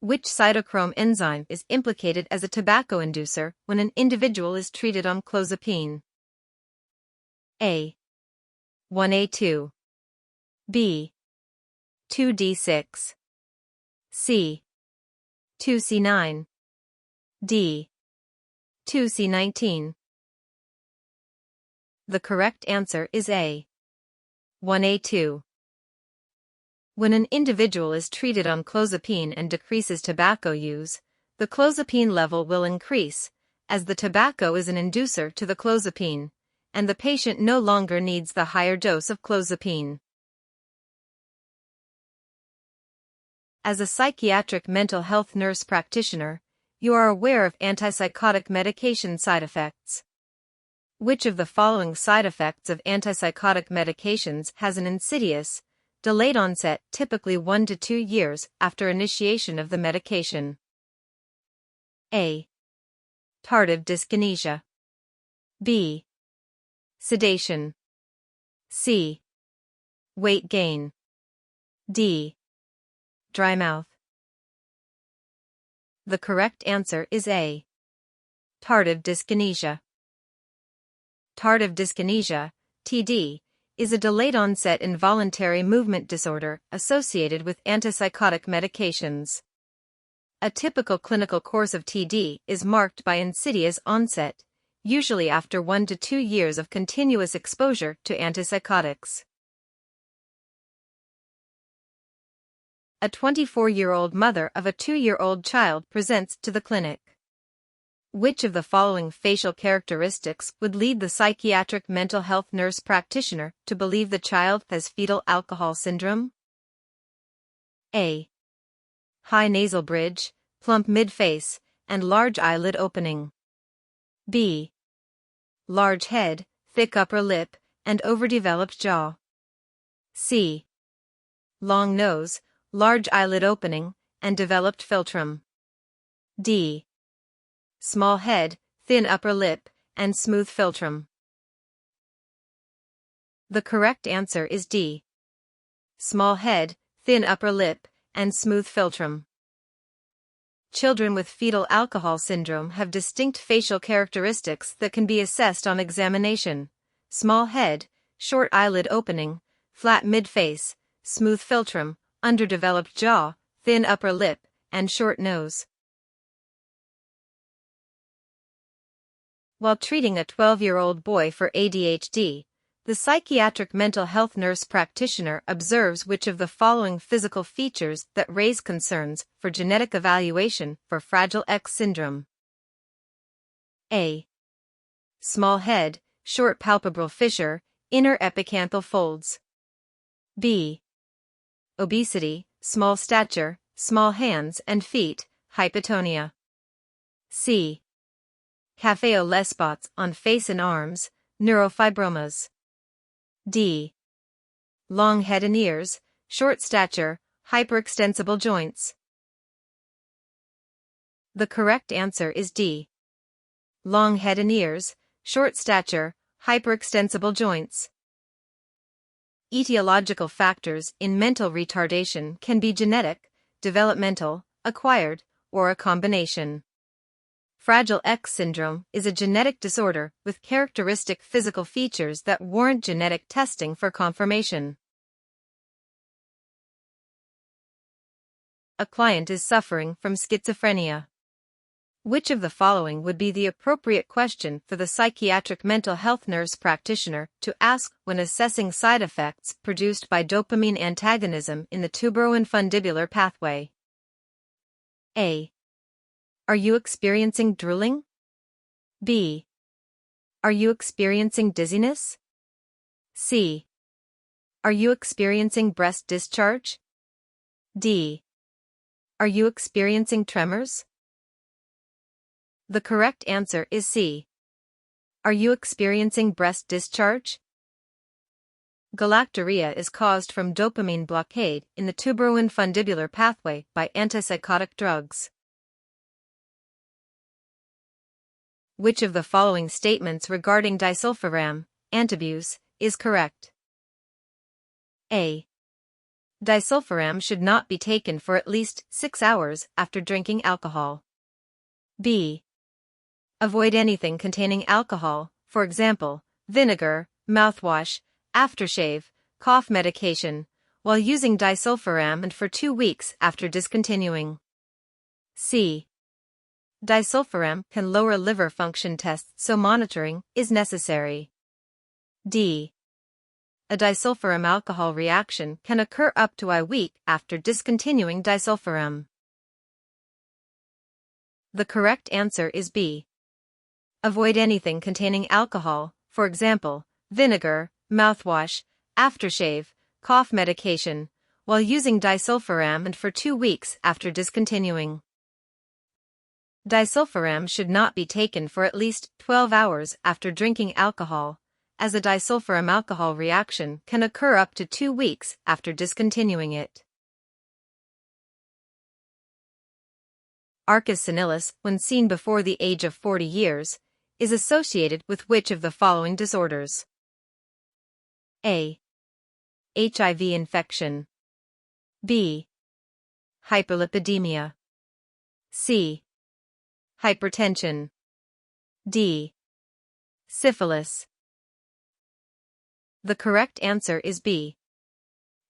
Which cytochrome enzyme is implicated as a tobacco inducer when an individual is treated on clozapine? A. 1A2. B. 2D6. C. 2C9. D. 2C19. The correct answer is A. 1A2. When an individual is treated on clozapine and decreases tobacco use, the clozapine level will increase, as the tobacco is an inducer to the clozapine, and the patient no longer needs the higher dose of clozapine. As a psychiatric mental health nurse practitioner, you are aware of antipsychotic medication side effects. Which of the following side effects of antipsychotic medications has an insidious, delayed onset, typically 1 to 2 years after initiation of the medication? A. Tardive dyskinesia. B. Sedation. C. Weight gain. D. Dry mouth. The correct answer is A. Tardive dyskinesia. Tardive dyskinesia, TD, is a delayed-onset involuntary movement disorder associated with antipsychotic medications. A typical clinical course of TD is marked by insidious onset, usually after 1 to 2 years of continuous exposure to antipsychotics. A 24-year-old mother of a 2-year-old child presents to the clinic. Which of the following facial characteristics would lead the psychiatric mental health nurse practitioner to believe the child has fetal alcohol syndrome? A. High nasal bridge, plump mid-face, and large eyelid opening. B. Large head, thick upper lip, and overdeveloped jaw. C. Long nose, large eyelid opening, and developed philtrum. D. Small head, thin upper lip, and smooth philtrum. The correct answer is D. Small head, thin upper lip, and smooth philtrum. Children with fetal alcohol syndrome have distinct facial characteristics that can be assessed on examination: small head, short eyelid opening, flat mid-face, smooth philtrum, underdeveloped jaw, thin upper lip, and short nose. While treating a 12-year-old boy for ADHD, the psychiatric mental health nurse practitioner observes which of the following physical features that raise concerns for genetic evaluation for Fragile X syndrome. A. Small head, short palpebral fissure, inner epicanthal folds. B. Obesity, small stature, small hands and feet, hypotonia. C. Café au lait spots on face and arms, neurofibromas. D. Long head and ears, short stature, hyperextensible joints. The correct answer is D. Long head and ears, short stature, hyperextensible joints. Etiological factors in mental retardation can be genetic, developmental, acquired, or a combination. Fragile X syndrome is a genetic disorder with characteristic physical features that warrant genetic testing for confirmation. A client is suffering from schizophrenia. Which of the following would be the appropriate question for the psychiatric mental health nurse practitioner to ask when assessing side effects produced by dopamine antagonism in the tuberoinfundibular pathway? A. Are you experiencing drooling? B. Are you experiencing dizziness? C. Are you experiencing breast discharge? D. Are you experiencing tremors? The correct answer is C. Are you experiencing breast discharge? Galactorrhea is caused from dopamine blockade in the tuberoinfundibular pathway by antipsychotic drugs. Which of the following statements regarding disulfiram, antabuse, is correct? A. Disulfiram should not be taken for at least 6 hours after drinking alcohol. B. Avoid anything containing alcohol, for example, vinegar, mouthwash, aftershave, cough medication, while using disulfiram and for 2 weeks after discontinuing. C. Disulfiram can lower liver function tests, so monitoring is necessary. D. A disulfiram alcohol reaction can occur up to a week after discontinuing disulfiram. The correct answer is B. Avoid anything containing alcohol, for example, vinegar, mouthwash, aftershave, cough medication, while using disulfiram and for 2 weeks after discontinuing. Disulfiram should not be taken for at least 12 hours after drinking alcohol, as a disulfiram alcohol reaction can occur up to 2 weeks after discontinuing it. Arcus senilis, when seen before the age of 40 years, is associated with which of the following disorders? A. HIV infection. B. Hyperlipidemia. C. Hypertension. D. Syphilis. The correct answer is B.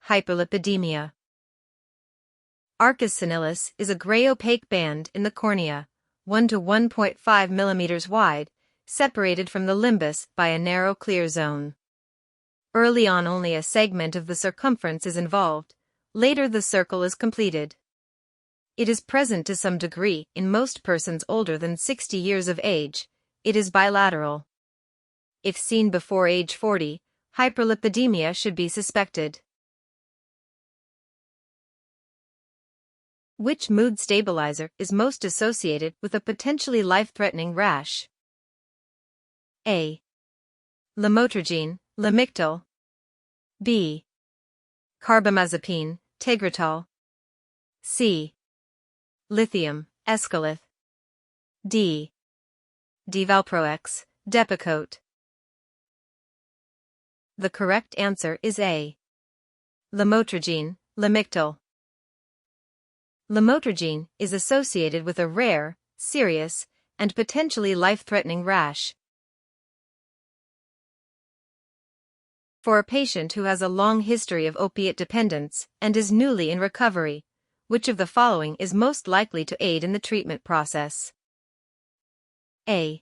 Hyperlipidemia. Arcus senilis is a gray opaque band in the cornea, 1 to 1.5 mm wide, separated from the limbus by a narrow clear zone. Early on only a segment of the circumference is involved, later the circle is completed. It is present to some degree in most persons older than 60 years of age. It is bilateral. If seen before age 40, hyperlipidemia should be suspected. Which mood stabilizer is most associated with a potentially life-threatening rash? A. Lamotrigine, Lamictal. B. Carbamazepine, Tegretol. C. Lithium, Escalith. D. Valproex, Depakote. The correct answer is A. Lamotrigine, Lamictal. Lamotrigine is associated with a rare, serious, and potentially life-threatening rash. For a patient who has a long history of opiate dependence and is newly in recovery, which of the following is most likely to aid in the treatment process? A.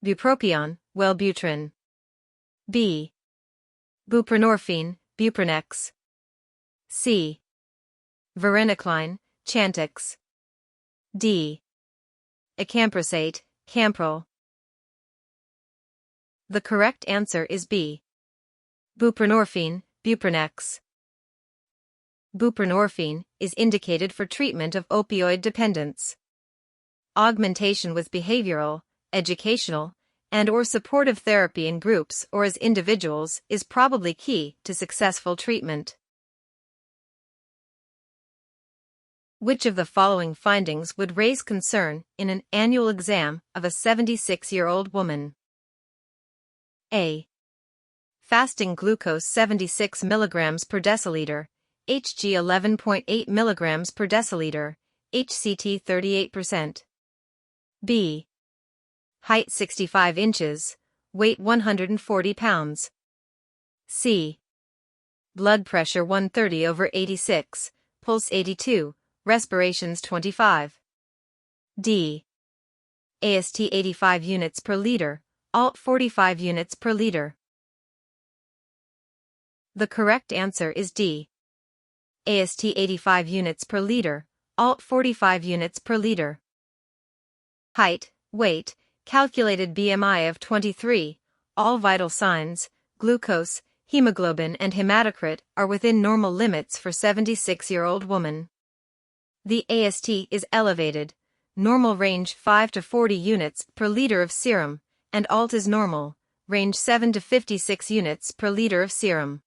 Bupropion, Wellbutrin. B. Buprenorphine, Buprenex. C. Varenicline, Chantix. D. Acamprosate, Camprol. The correct answer is B. Buprenorphine, Buprenex. Buprenorphine is indicated for treatment of opioid dependence. Augmentation with behavioral, educational, and/or supportive therapy in groups or as individuals is probably key to successful treatment. Which of the following findings would raise concern in an annual exam of a 76-year-old woman? A. Fasting glucose 76 mg per deciliter, Hg 11.8 mg per deciliter, HCT 38%. B. Height 65 inches, weight 140 pounds. C. Blood pressure 130/86, pulse 82, respirations 25. D. AST 85 units per liter, ALT 45 units per liter. The correct answer is D. AST 85 units per liter, ALT 45 units per liter. Height, weight, calculated BMI of 23, all vital signs, glucose, hemoglobin and hematocrit are within normal limits for 76-year-old woman. The AST is elevated, normal range 5 to 40 units per liter of serum, and ALT is normal, range 7 to 56 units per liter of serum.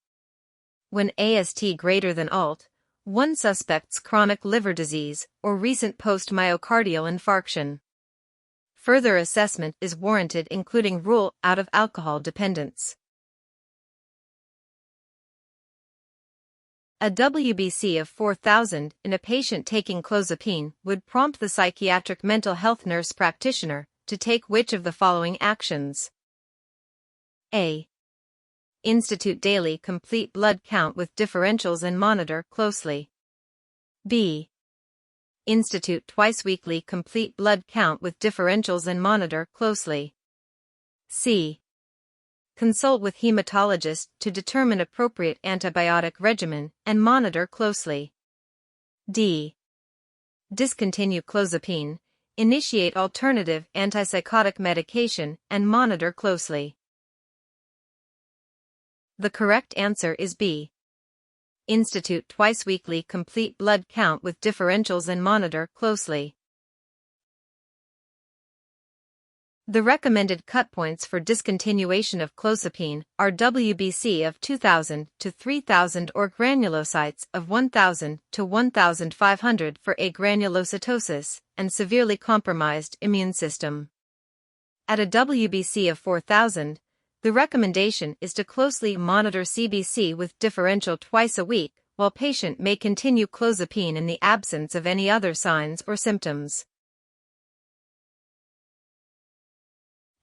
When AST greater than ALT, one suspects chronic liver disease or recent post-myocardial infarction. Further assessment is warranted, including rule out of alcohol dependence. A WBC of 4,000 in a patient taking clozapine would prompt the psychiatric mental health nurse practitioner to take which of the following actions? A. Institute daily complete blood count with differentials and monitor closely. B. Institute twice weekly complete blood count with differentials and monitor closely. C. Consult with hematologist to determine appropriate antibiotic regimen and monitor closely. D. Discontinue clozapine, initiate alternative antipsychotic medication and monitor closely. The correct answer is B. Institute twice weekly complete blood count with differentials and monitor closely. The recommended cut points for discontinuation of clozapine are WBC of 2,000 to 3,000 or granulocytes of 1,000 to 1,500 for agranulocytosis and severely compromised immune system. At a WBC of 4,000, the recommendation is to closely monitor CBC with differential twice a week, while patient may continue clozapine in the absence of any other signs or symptoms.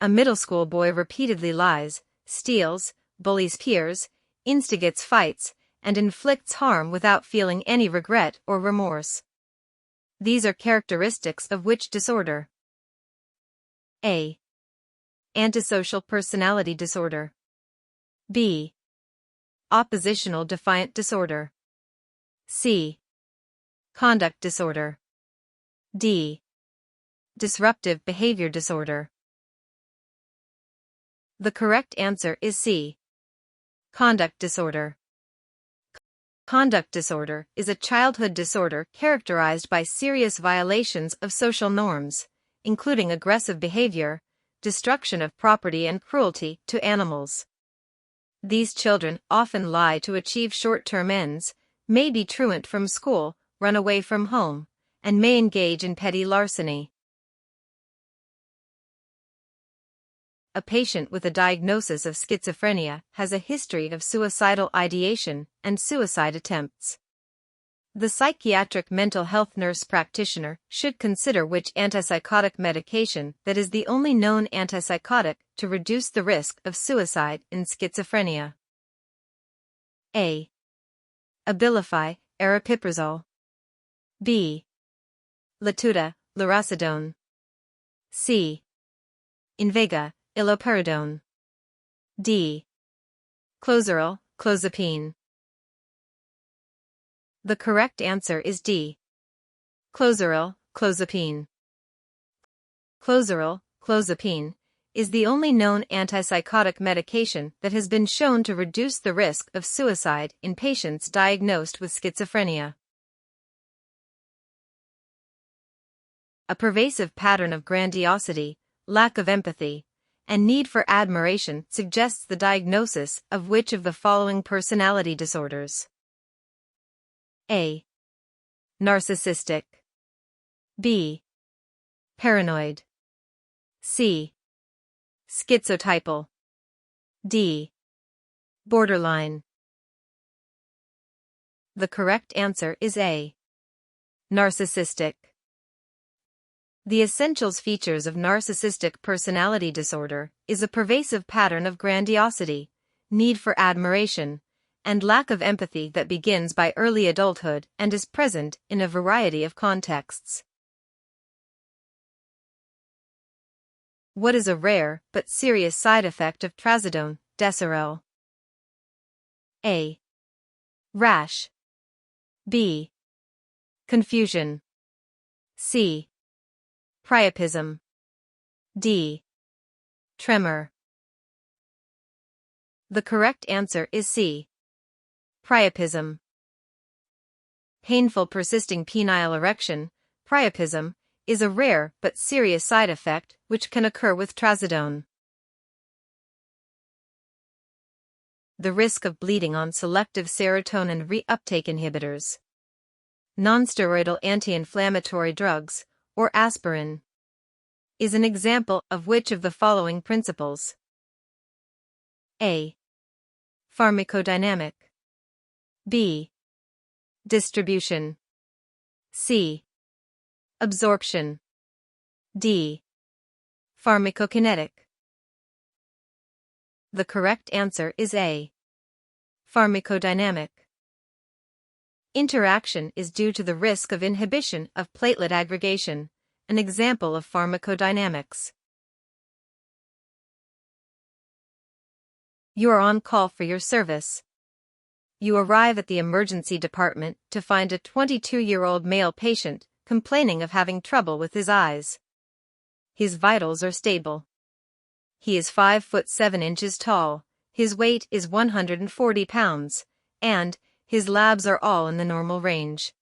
A middle school boy repeatedly lies, steals, bullies peers, instigates fights, and inflicts harm without feeling any regret or remorse. These are characteristics of which disorder? A. Antisocial personality disorder. B. Oppositional defiant disorder. C. Conduct disorder. D. Disruptive behavior disorder. The correct answer is C. Conduct disorder. Conduct disorder is a childhood disorder characterized by serious violations of social norms, including aggressive behavior, destruction of property and cruelty to animals. These children often lie to achieve short-term ends, may be truant from school, run away from home, and may engage in petty larceny. A patient with a diagnosis of schizophrenia has a history of suicidal ideation and suicide attempts. The psychiatric mental health nurse practitioner should consider which antipsychotic medication that is the only known antipsychotic to reduce the risk of suicide in schizophrenia. A. Abilify, aripiprazole. B. Latuda, lurasidone. C. Invega, iloperidone. D. Clozaril, clozapine. The correct answer is D. Clozaril, clozapine. Clozaril, clozapine, is the only known antipsychotic medication that has been shown to reduce the risk of suicide in patients diagnosed with schizophrenia. A pervasive pattern of grandiosity, lack of empathy, and need for admiration suggests the diagnosis of which of the following personality disorders? A. Narcissistic. B. Paranoid. C. Schizotypal. D. Borderline. The correct answer is A. Narcissistic. The essential features of narcissistic personality disorder is a pervasive pattern of grandiosity, need for admiration, and lack of empathy that begins by early adulthood and is present in a variety of contexts. What is a rare but serious side effect of trazodone, deserel? A. Rash. B. Confusion. C. Priapism. D. Tremor. The correct answer is C. Priapism. Painful persisting penile erection, priapism, is a rare but serious side effect which can occur with trazodone. The risk of bleeding on selective serotonin reuptake inhibitors, nonsteroidal anti-inflammatory drugs, or aspirin, is an example of which of the following principles? A. Pharmacodynamic. B. Distribution. C. Absorption. D. Pharmacokinetic. The correct answer is A. Pharmacodynamic. Interaction is due to the risk of inhibition of platelet aggregation, an example of pharmacodynamics. You are on call for your service. You arrive at the emergency department to find a 22-year-old male patient complaining of having trouble with his eyes. His vitals are stable. He is 5 foot 7 inches tall, his weight is 140 pounds, and his labs are all in the normal range.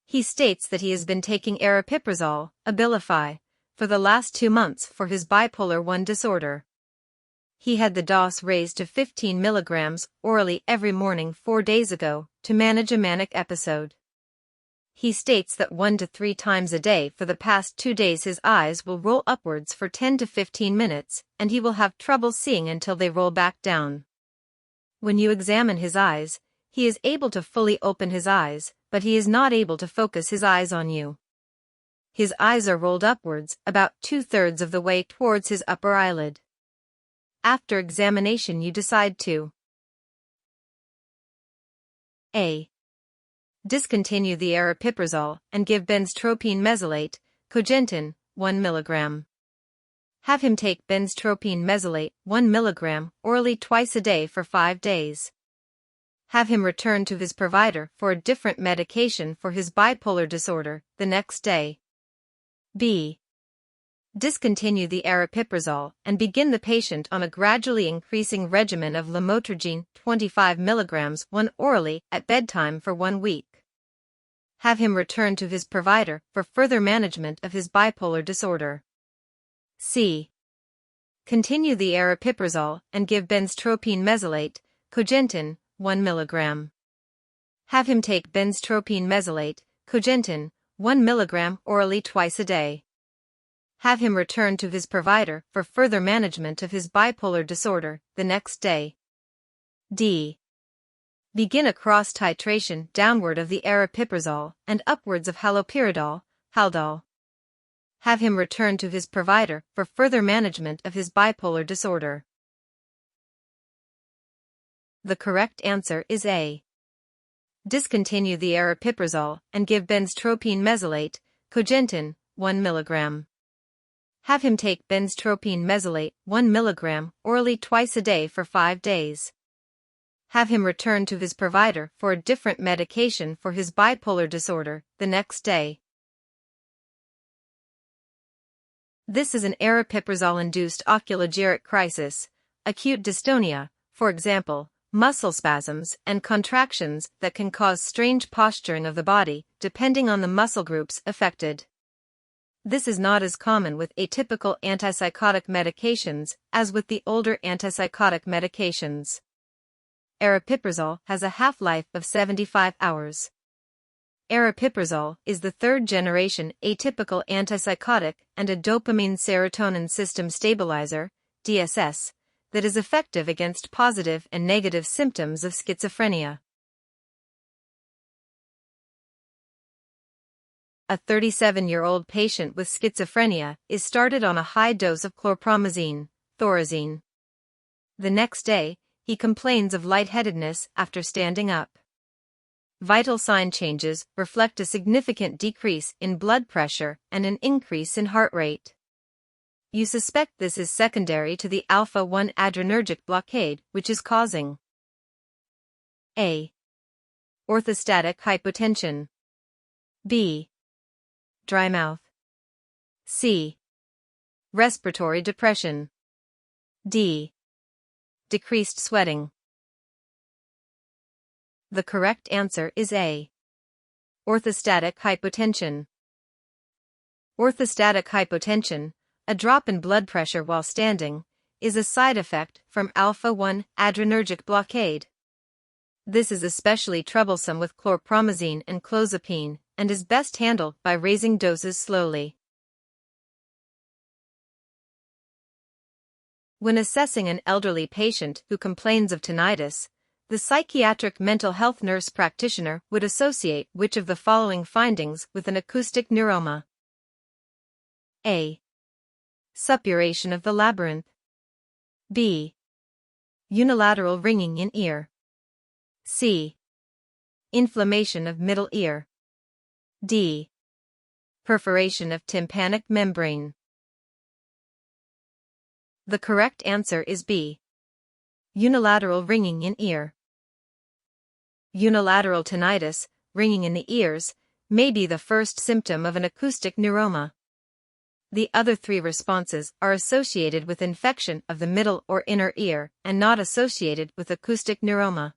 He states that he has been taking aripiprazole, Abilify, for the last 2 months for his bipolar I disorder. He had the dose raised to 15 milligrams orally every morning 4 days ago to manage a manic episode. He states that 1 to 3 times a day for the past 2 days his eyes will roll upwards for 10 to 15 minutes and he will have trouble seeing until they roll back down. When you examine his eyes, he is able to fully open his eyes, but he is not able to focus his eyes on you. His eyes are rolled upwards about 2/3 of the way towards his upper eyelid. After examination you decide to A. Discontinue the aripiprazole and give benztropine mesylate, Cogentin, 1 mg. Have him take benztropine mesylate 1 mg orally twice a day for 5 days. Have him return to his provider for a different medication for his bipolar disorder the next day. B. Discontinue the aripiprazole and begin the patient on a gradually increasing regimen of lamotrigine 25 mg 1 orally at bedtime for 1 week. Have him return to his provider for further management of his bipolar disorder. C. Continue the aripiprazole and give benztropine mesylate, Cogentin, 1 mg. Have him take benztropine mesylate, Cogentin, 1 mg orally twice a day. Have him return to his provider for further management of his bipolar disorder the next day. D. Begin a cross-titration downward of the aripiprazole and upwards of haloperidol, Haldol. Have him return to his provider for further management of his bipolar disorder. The correct answer is A. Discontinue the aripiprazole and give benztropine mesylate, Cogentin, 1 mg. Have him take benztropine mesylate 1 mg orally twice a day for 5 days. Have him return to his provider for a different medication for his bipolar disorder the next day. This is an aripiprazole-induced oculogeric crisis, acute dystonia, for example, muscle spasms and contractions that can cause strange posturing of the body depending on the muscle groups affected. This is not as common with atypical antipsychotic medications as with the older antipsychotic medications. Aripiprazole has a half-life of 75 hours. Aripiprazole is the third-generation atypical antipsychotic and a dopamine-serotonin system stabilizer, DSS, that is effective against positive and negative symptoms of schizophrenia. A 37-year-old patient with schizophrenia is started on a high dose of chlorpromazine, Thorazine. The next day, he complains of lightheadedness after standing up. Vital sign changes reflect a significant decrease in blood pressure and an increase in heart rate. You suspect this is secondary to the alpha-1 adrenergic blockade which is causing A. Orthostatic hypotension. B. Dry mouth. C. Respiratory depression. D. Decreased sweating. The correct answer is A. Orthostatic hypotension. Orthostatic hypotension, a drop in blood pressure while standing, is a side effect from alpha-1 adrenergic blockade. This is especially troublesome with chlorpromazine and clozapine and is best handled by raising doses slowly. When assessing an elderly patient who complains of tinnitus, The psychiatric mental health nurse practitioner would associate which of the following findings with an acoustic neuroma? A. Suppuration of the labyrinth. B. Unilateral ringing in ear. C. Inflammation of middle ear. D. Perforation of tympanic membrane. The correct answer is B. Unilateral ringing in ear. Unilateral tinnitus, ringing in the ears, may be the first symptom of an acoustic neuroma. The other three responses are associated with infection of the middle or inner ear and not associated with acoustic neuroma.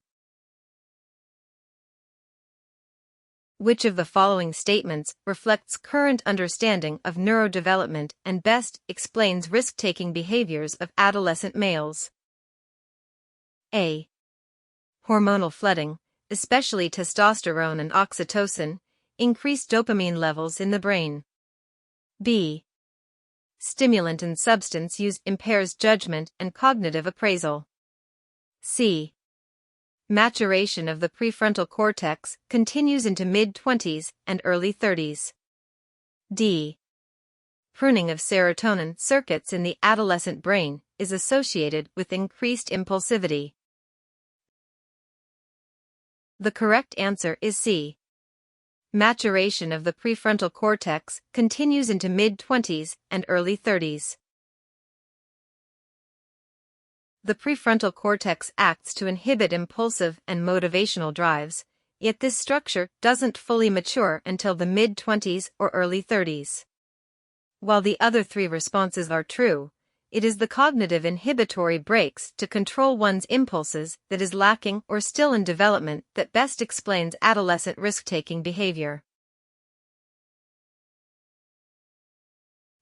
Which of the following statements reflects current understanding of neurodevelopment and best explains risk-taking behaviors of adolescent males? A. Hormonal flooding, especially testosterone and oxytocin, increase dopamine levels in the brain. B. Stimulant and substance use impairs judgment and cognitive appraisal. C. Maturation of the prefrontal cortex continues into mid-20s and early 30s. D. Pruning of serotonin circuits in the adolescent brain is associated with increased impulsivity. The correct answer is C. Maturation of the prefrontal cortex continues into mid-20s and early 30s. The prefrontal cortex acts to inhibit impulsive and motivational drives, yet this structure doesn't fully mature until the mid-20s or early 30s. While the other three responses are true, it is the cognitive inhibitory brakes to control one's impulses that is lacking or still in development that best explains adolescent risk-taking behavior.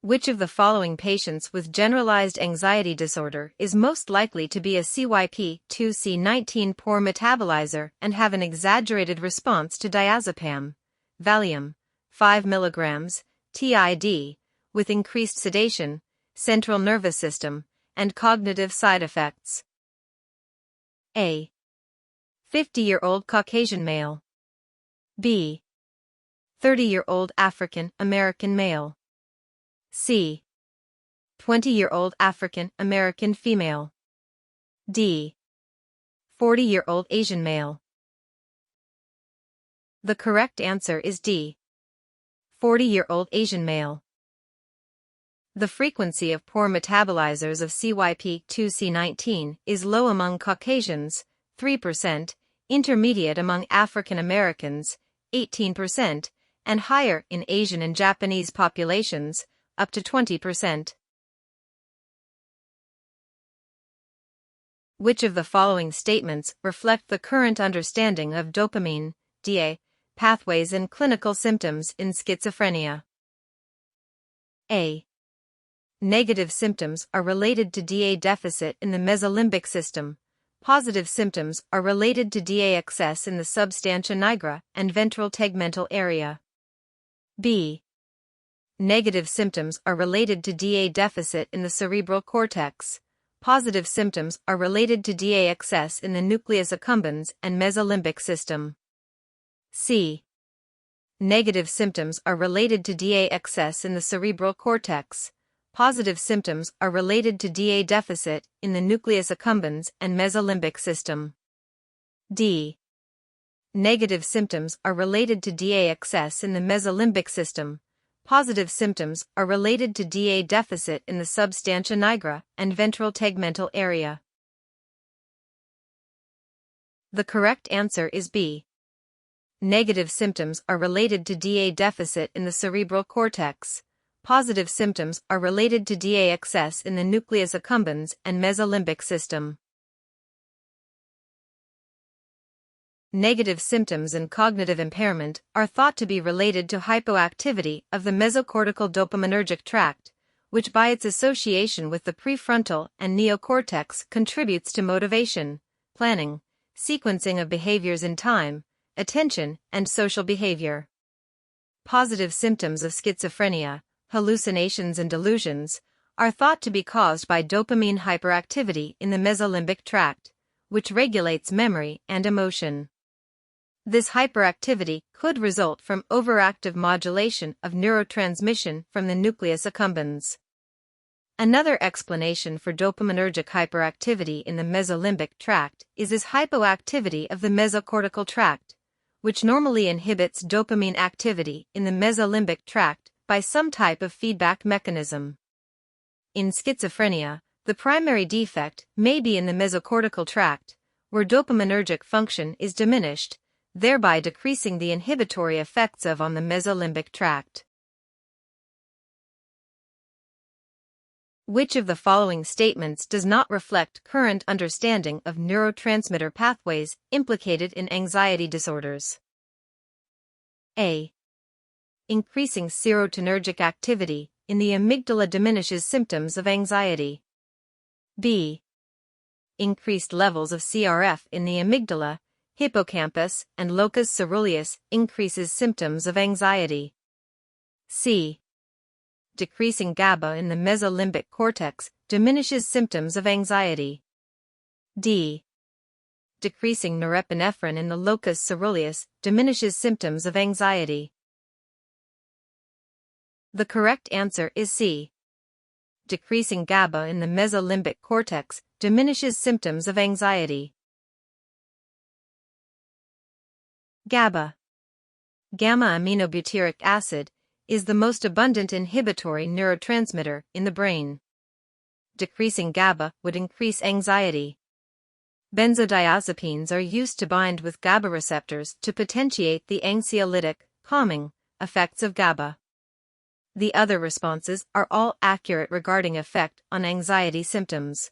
Which of the following patients with generalized anxiety disorder is most likely to be a CYP2C19 poor metabolizer and have an exaggerated response to diazepam, Valium, 5 mg, TID, with increased sedation, central nervous system, and cognitive side effects? A. 50-year-old Caucasian male. B. 30-year-old African American male. C. 20-year-old African American female. D. 40-year-old Asian male. The correct answer is D. 40-year-old Asian male. The frequency of poor metabolizers of CYP2C19 is low among Caucasians, 3%, intermediate among African Americans, 18%, and higher in Asian and Japanese populations, up to 20%. Which of the following statements reflect the current understanding of dopamine, DA, pathways and clinical symptoms in schizophrenia? A. Negative symptoms are related to DA deficit in the mesolimbic system. Positive symptoms are related to DA excess in the substantia nigra and ventral tegmental area. B. Negative symptoms are related to DA deficit in the cerebral cortex. Positive symptoms are related to DA excess in the nucleus accumbens and mesolimbic system. C. Negative symptoms are related to DA excess in the cerebral cortex. Positive symptoms are related to DA deficit in the nucleus accumbens and mesolimbic system. D. Negative symptoms are related to DA excess in the mesolimbic system. Positive symptoms are related to DA deficit in the substantia nigra and ventral tegmental area. The correct answer is B. Negative symptoms are related to DA deficit in the cerebral cortex. Positive symptoms are related to DA excess in the nucleus accumbens and mesolimbic system. Negative symptoms and cognitive impairment are thought to be related to hypoactivity of the mesocortical dopaminergic tract, which by its association with the prefrontal and neocortex contributes to motivation, planning, sequencing of behaviors in time, attention, and social behavior. Positive symptoms of schizophrenia, hallucinations and delusions, are thought to be caused by dopamine hyperactivity in the mesolimbic tract, which regulates memory and emotion. This hyperactivity could result from overactive modulation of neurotransmission from the nucleus accumbens. Another explanation for dopaminergic hyperactivity in the mesolimbic tract is hypoactivity of the mesocortical tract, which normally inhibits dopamine activity in the mesolimbic tract by some type of feedback mechanism. In schizophrenia, the primary defect may be in the mesocortical tract, where dopaminergic function is diminished, thereby decreasing the inhibitory effects on the mesolimbic tract. Which of the following statements does not reflect current understanding of neurotransmitter pathways implicated in anxiety disorders? A. Increasing serotonergic activity in the amygdala diminishes symptoms of anxiety. B. Increased levels of CRF in the amygdala, hippocampus, and locus coeruleus increases symptoms of anxiety. C. Decreasing GABA in the mesolimbic cortex diminishes symptoms of anxiety. D. Decreasing norepinephrine in the locus coeruleus diminishes symptoms of anxiety. The correct answer is C. Decreasing GABA in the mesolimbic cortex diminishes symptoms of anxiety. GABA. Gamma-aminobutyric acid is the most abundant inhibitory neurotransmitter in the brain. Decreasing GABA would increase anxiety. Benzodiazepines are used to bind with GABA receptors to potentiate the anxiolytic, calming effects of GABA. The other responses are all accurate regarding effect on anxiety symptoms.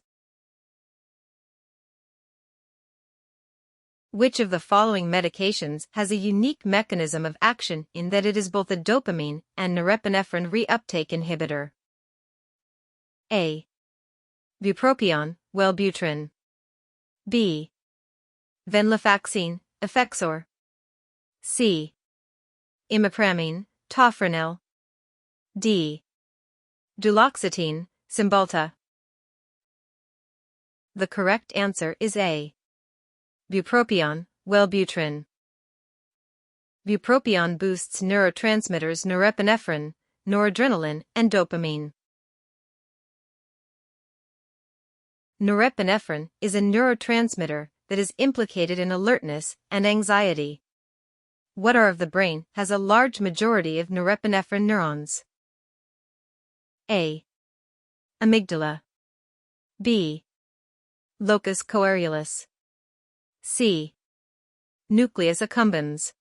Which of the following medications has a unique mechanism of action in that it is both a dopamine and norepinephrine reuptake inhibitor? A. Bupropion, Wellbutrin. B. Venlafaxine, Effexor. C. Imipramine, Tofranil. D. Duloxetine, Cymbalta. The correct answer is A. Bupropion, Wellbutrin. Bupropion boosts neurotransmitters norepinephrine, noradrenaline, and dopamine. Norepinephrine is a neurotransmitter that is implicated in alertness and anxiety. What part of the brain has a large majority of norepinephrine neurons? A. Amygdala. B. Locus coeruleus. C. Nucleus accumbens.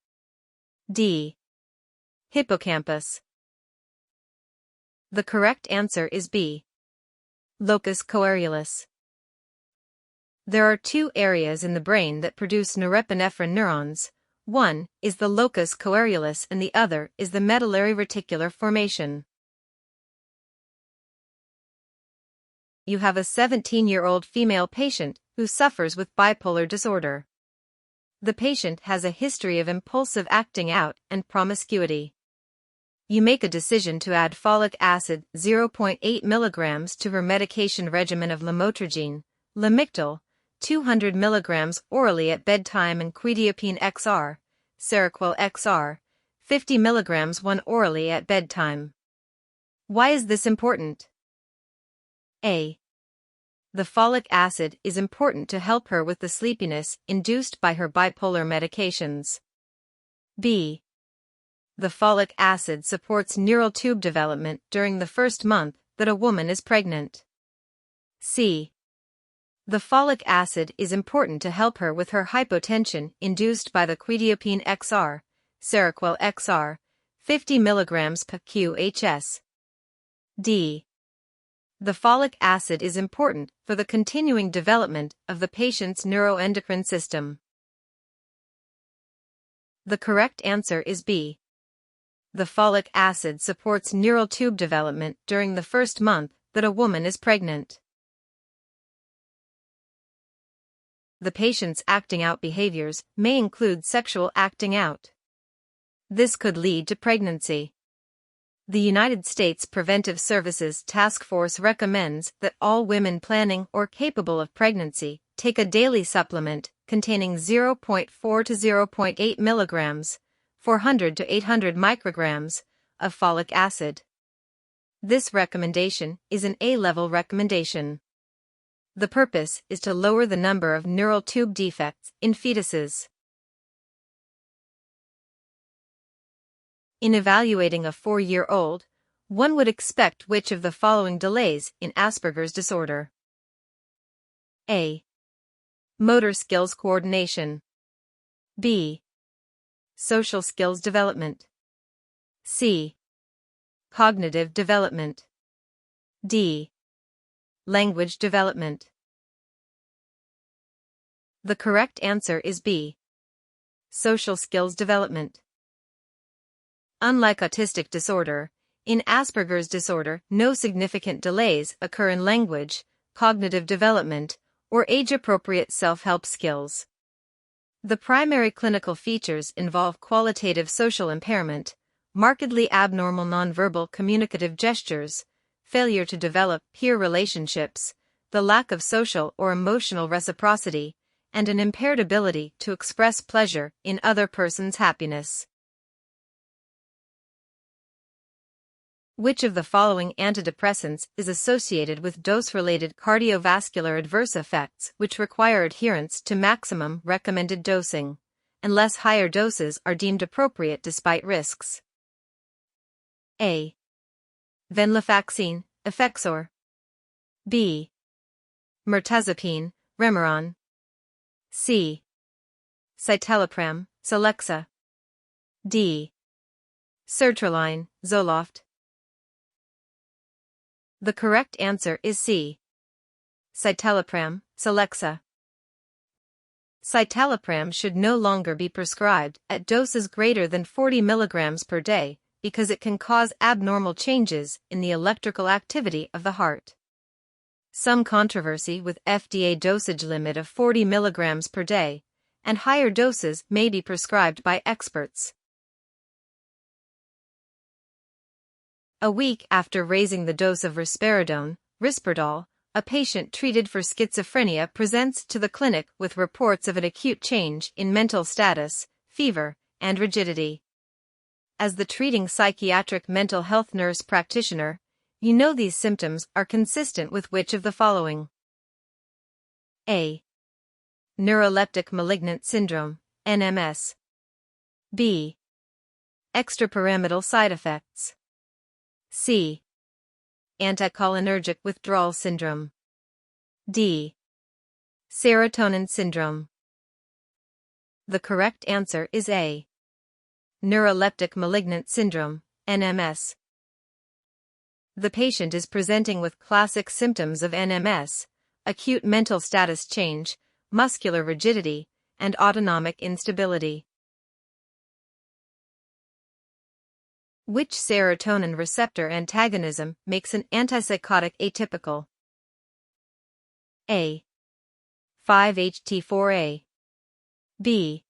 D. Hippocampus. The correct answer is B. Locus coeruleus. There are two areas in the brain that produce norepinephrine neurons. One is the locus coeruleus and the other is the medullary reticular formation. You have a 17-year-old female patient who suffers with bipolar disorder. The patient has a history of impulsive acting out and promiscuity. You make a decision to add folic acid 0.8 mg to her medication regimen of lamotrigine, Lamictal, 200 mg orally at bedtime and quetiapine XR, Seroquel XR, 50 mg one orally at bedtime. Why is this important? A. The folic acid is important to help her with the sleepiness induced by her bipolar medications. B. The folic acid supports neural tube development during the first month that a woman is pregnant. C. The folic acid is important to help her with her hypotension induced by the quetiapine XR, Seroquel XR, 50 mg per QHS. D. The folic acid is important for the continuing development of the patient's neuroendocrine system. The correct answer is B. The folic acid supports neural tube development during the first month that a woman is pregnant. The patient's acting out behaviors may include sexual acting out. This could lead to pregnancy. The United States Preventive Services Task Force recommends that all women planning or capable of pregnancy take a daily supplement containing 0.4 to 0.8 milligrams, 400 to 800 micrograms, of folic acid. This recommendation is an A-level recommendation. The purpose is to lower the number of neural tube defects in fetuses. In evaluating a 4-year-old, one would expect which of the following delays in Asperger's disorder? A. Motor skills coordination. B. Social skills development. C. Cognitive development. D. Language development. The correct answer is B. Social skills development. Unlike autistic disorder, in Asperger's disorder, no significant delays occur in language, cognitive development, or age-appropriate self-help skills. The primary clinical features involve qualitative social impairment, markedly abnormal nonverbal communicative gestures, failure to develop peer relationships, the lack of social or emotional reciprocity, and an impaired ability to express pleasure in other person's happiness. Which of the following antidepressants is associated with dose-related cardiovascular adverse effects which require adherence to maximum recommended dosing, unless higher doses are deemed appropriate despite risks? A. Venlafaxine, Effexor. B. Mirtazapine, Remeron. C. Citalopram, Celexa. D. Sertraline, Zoloft. The correct answer is C. Citalopram, Celexa. Citalopram should no longer be prescribed at doses greater than 40 mg per day because it can cause abnormal changes in the electrical activity of the heart. Some controversy with FDA dosage limit of 40 mg per day, and higher doses may be prescribed by experts. A week after raising the dose of risperidone, Risperdal, a patient treated for schizophrenia presents to the clinic with reports of an acute change in mental status, fever, and rigidity. As the treating psychiatric mental health nurse practitioner, you know these symptoms are consistent with which of the following? A. Neuroleptic malignant syndrome, NMS. B. Extrapyramidal side effects. C. Anticholinergic withdrawal syndrome. D. Serotonin syndrome. The correct answer is A. Neuroleptic malignant syndrome, NMS. The patient is presenting with classic symptoms of NMS, acute mental status change, muscular rigidity, and autonomic instability. Which serotonin receptor antagonism makes an antipsychotic atypical? A. 5-HT4A. B.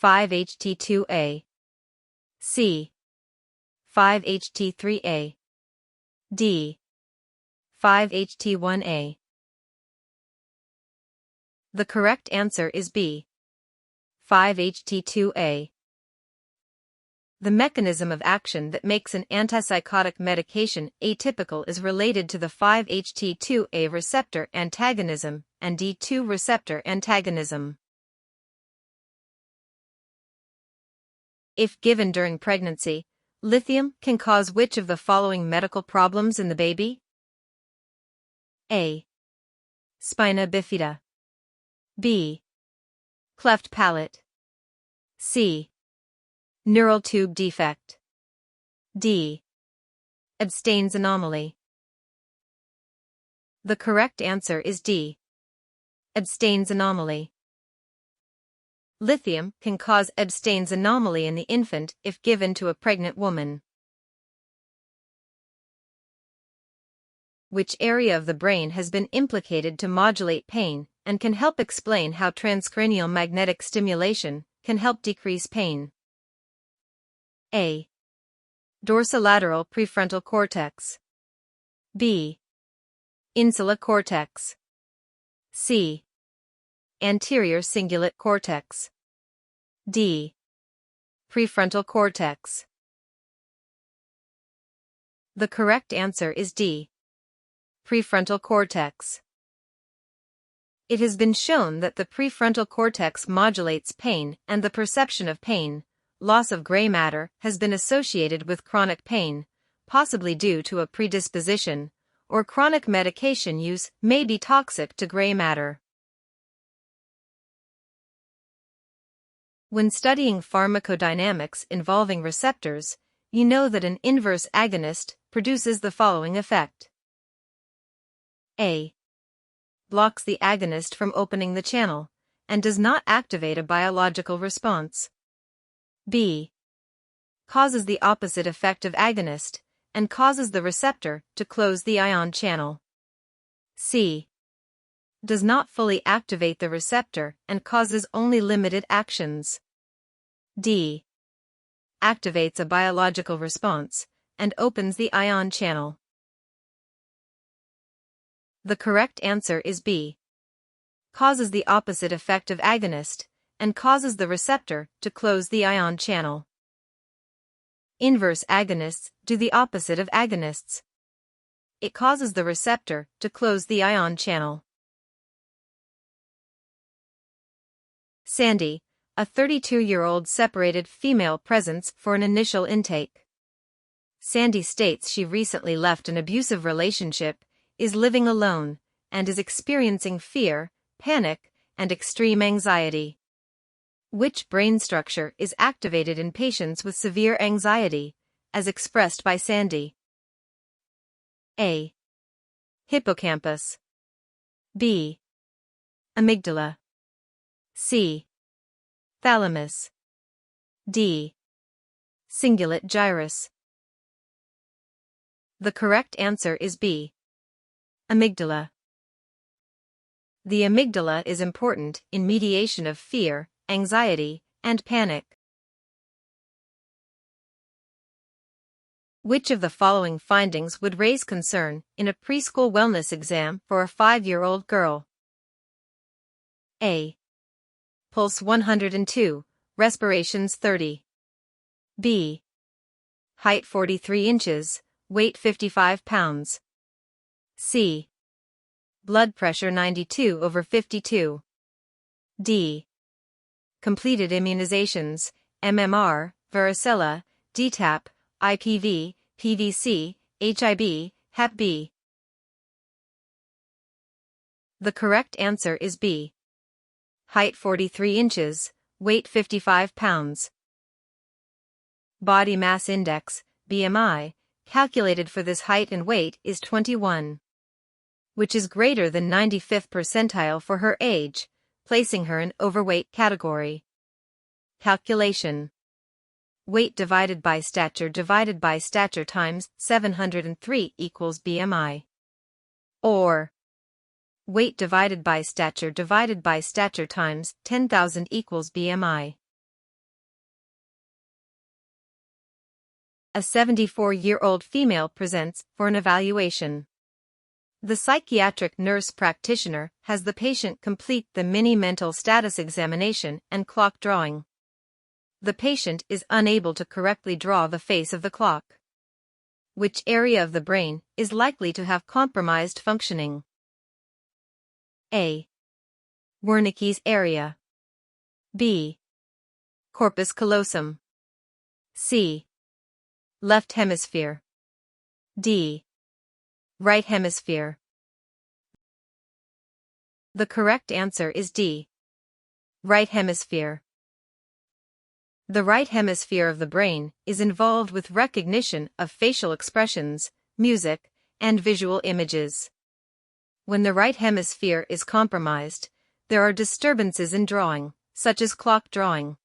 5-HT2A. C. 5-HT3A. D. 5-HT1A. The correct answer is B. 5-HT2A. The mechanism of action that makes an antipsychotic medication atypical is related to the 5-HT2A receptor antagonism and D2 receptor antagonism. If given during pregnancy, lithium can cause which of the following medical problems in the baby? A. Spina bifida. B. Cleft palate. C. Neural tube defect. D. Ebstein's anomaly. The correct answer is D. Ebstein's anomaly. Lithium can cause Ebstein's anomaly in the infant if given to a pregnant woman. Which area of the brain has been implicated to modulate pain and can help explain how transcranial magnetic stimulation can help decrease pain? A. Dorsolateral prefrontal cortex. B. Insula cortex. C. Anterior cingulate cortex. D. Prefrontal cortex. The correct answer is D. Prefrontal cortex. It has been shown that the prefrontal cortex modulates pain, and the perception of pain. Loss of gray matter has been associated with chronic pain, possibly due to a predisposition, or chronic medication use may be toxic to gray matter. When studying pharmacodynamics involving receptors, you know that an inverse agonist produces the following effect. A. Blocks the agonist from opening the channel, and does not activate a biological response. B. Causes the opposite effect of agonist, and causes the receptor to close the ion channel. C. Does not fully activate the receptor and causes only limited actions. D. Activates a biological response, and opens the ion channel. The correct answer is B. Causes the opposite effect of agonist, and causes the receptor to close the ion channel. Inverse agonists do the opposite of agonists. It causes the receptor to close the ion channel. Sandy, a 32-year-old separated female presents for an initial intake. Sandy states she recently left an abusive relationship, is living alone, and is experiencing fear, panic, and extreme anxiety. Which brain structure is activated in patients with severe anxiety, as expressed by Sandy? A. Hippocampus. B. Amygdala. C. Thalamus. D. Cingulate gyrus. The correct answer is B. Amygdala. The amygdala is important in mediation of fear, anxiety, and panic. Which of the following findings would raise concern in a preschool wellness exam for a 5-year-old girl? A. Pulse 102, respirations 30. B. Height 43 inches, weight 55 pounds. C. Blood pressure 92/52. D. Completed immunizations, MMR, varicella, DTaP, IPV, PVC, HIB, Hep B. The correct answer is B. Height 43 inches, weight 55 pounds. Body mass index, BMI, calculated for this height and weight is 21, which is greater than 95th percentile for her age, placing her in overweight category. Calculation. Weight divided by stature times 703 equals BMI. Or weight divided by stature times 10,000 equals BMI. A 74-year-old female presents for an evaluation. The psychiatric nurse practitioner has the patient complete the mini mental status examination and clock drawing. The patient is unable to correctly draw the face of the clock. Which area of the brain is likely to have compromised functioning? A. Wernicke's area. B. Corpus callosum. C. Left hemisphere. D. Right hemisphere. The correct answer is D. Right hemisphere. The right hemisphere of the brain is involved with recognition of facial expressions, music, and visual images. When the right hemisphere is compromised, there are disturbances in drawing, such as clock drawing.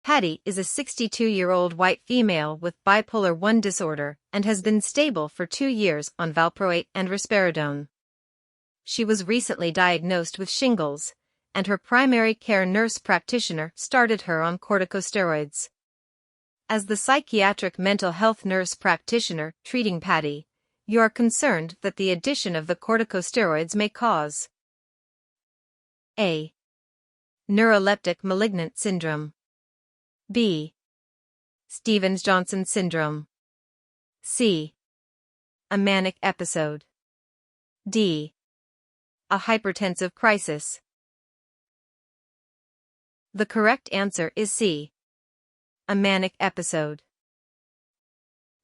Patty is a 62-year-old white female with bipolar I disorder and has been stable for 2 years on valproate and risperidone. She was recently diagnosed with shingles, and her primary care nurse practitioner started her on corticosteroids. As the psychiatric mental health nurse practitioner treating Patty, You are concerned that the addition of the corticosteroids may cause A. Neuroleptic malignant syndrome. B. Stevens-Johnson syndrome. C. A manic episode. D. A hypertensive crisis. The correct answer is C. A manic episode.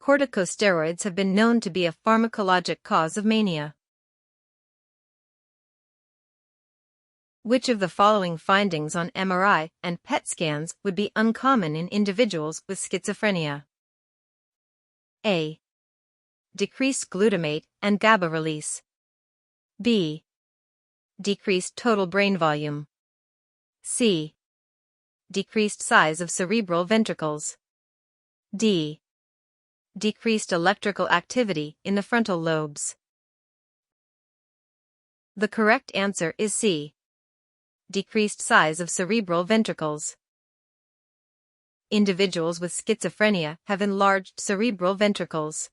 Corticosteroids have been known to be a pharmacologic cause of mania. Which of the following findings on MRI and PET scans would be uncommon in individuals with schizophrenia? A. Decreased glutamate and GABA release. B. Decreased total brain volume. C. Decreased size of cerebral ventricles. D. Decreased electrical activity in the frontal lobes. The correct answer is C. Decreased size of cerebral ventricles. Individuals with schizophrenia have enlarged cerebral ventricles.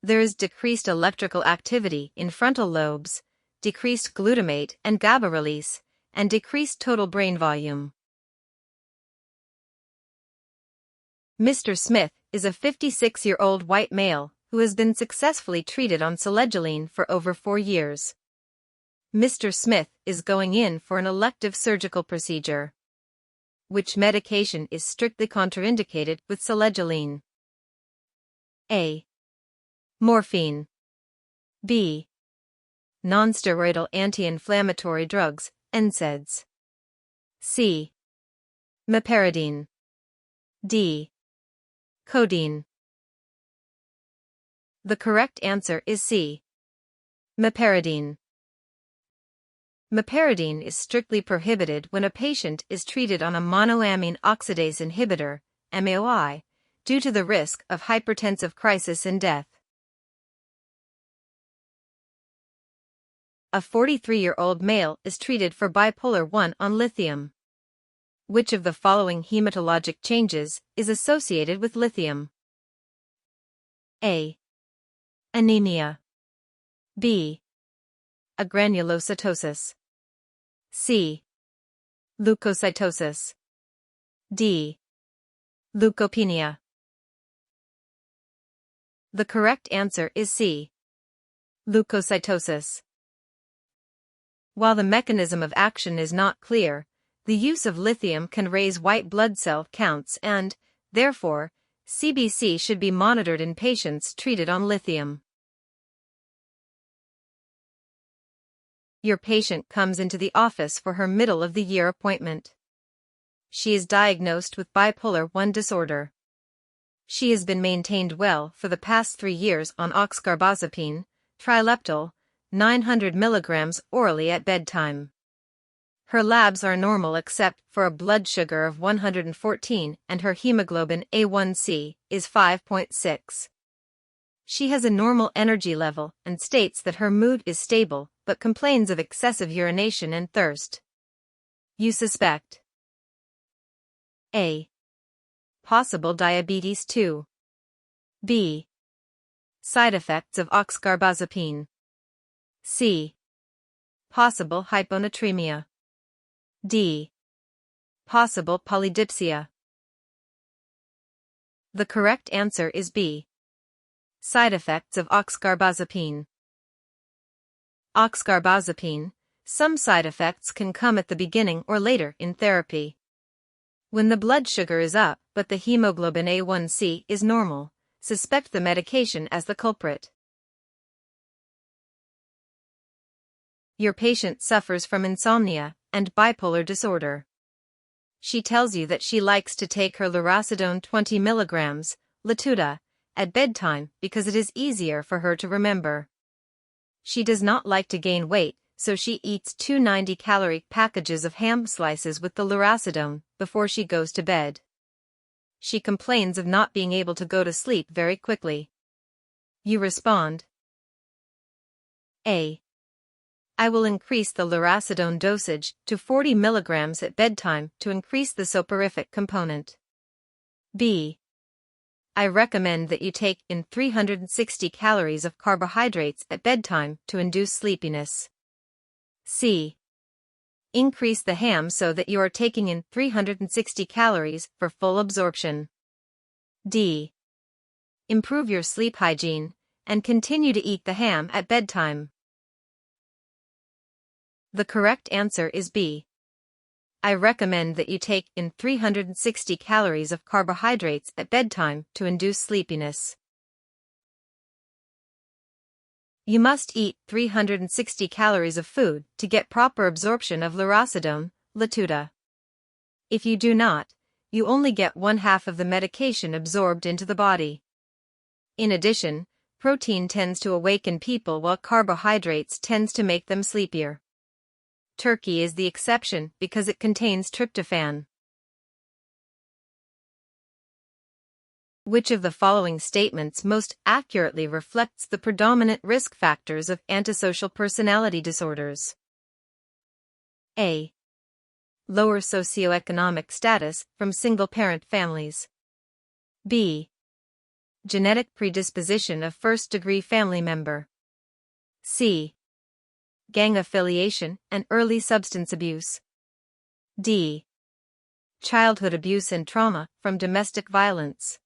There is decreased electrical activity in frontal lobes, decreased glutamate and GABA release, and decreased total brain volume. Mr. Smith is a 56-year-old white male who has been successfully treated on selegiline for over 4 years. Mr. Smith is going in for an elective surgical procedure. Which medication is strictly contraindicated with selegiline? A. Morphine. B. Nonsteroidal anti-inflammatory drugs, NSAIDs. C. Meperidine. D. Codeine. The correct answer is C. Meperidine. Meperidine is strictly prohibited when a patient is treated on a monoamine oxidase inhibitor, MAOI, due to the risk of hypertensive crisis and death. A 43-year-old male is treated for bipolar I on lithium. Which of the following hematologic changes is associated with lithium? A. Anemia. B. Agranulocytosis. C. Leukocytosis. D. Leukopenia. The correct answer is C. Leukocytosis. While the mechanism of action is not clear, the use of lithium can raise white blood cell counts and, therefore, CBC should be monitored in patients treated on lithium. Your patient comes into the office for her middle-of-the-year appointment. She is diagnosed with bipolar I disorder. She has been maintained well for the past 3 years on oxcarbazepine, trileptal, 900 mg orally at bedtime. Her labs are normal except for a blood sugar of 114 and her hemoglobin A1C is 5.6. She has a normal energy level and states that her mood is stable but complains of excessive urination and thirst. You suspect A. Possible diabetes 2. B. Side effects of oxcarbazepine. C. Possible hyponatremia. D. Possible polydipsia. The correct answer is B. Side effects of oxcarbazepine. Oxcarbazepine, some side effects can come at the beginning or later in therapy. When the blood sugar is up but the hemoglobin A1C is normal, suspect the medication as the culprit. Your patient suffers from insomnia and bipolar disorder. She tells you that she likes to take her lurasidone 20 mg, Latuda, at bedtime because it is easier for her to remember. She does not like to gain weight, so she eats 2 90-calorie packages of ham slices with the lurasidone before she goes to bed. She complains of not being able to go to sleep very quickly. You respond A. I will increase the lurasidone dosage to 40 mg at bedtime to increase the soporific component. B. I recommend that you take in 360 calories of carbohydrates at bedtime to induce sleepiness. C. Increase the ham so that you are taking in 360 calories for full absorption. D. Improve your sleep hygiene and continue to eat the ham at bedtime. The correct answer is B. I recommend that you take in 360 calories of carbohydrates at bedtime to induce sleepiness. You must eat 360 calories of food to get proper absorption of lurasidone, Latuda. If you do not, you only get 1/2 of the medication absorbed into the body. In addition, protein tends to awaken people while carbohydrates tends to make them sleepier. Turkey is the exception because it contains tryptophan. Which of the following statements most accurately reflects the predominant risk factors of antisocial personality disorders? A. Lower socioeconomic status from single-parent families. B. Genetic predisposition of first-degree family member. C. Gang affiliation and early substance abuse. D. Childhood abuse and trauma from domestic violence.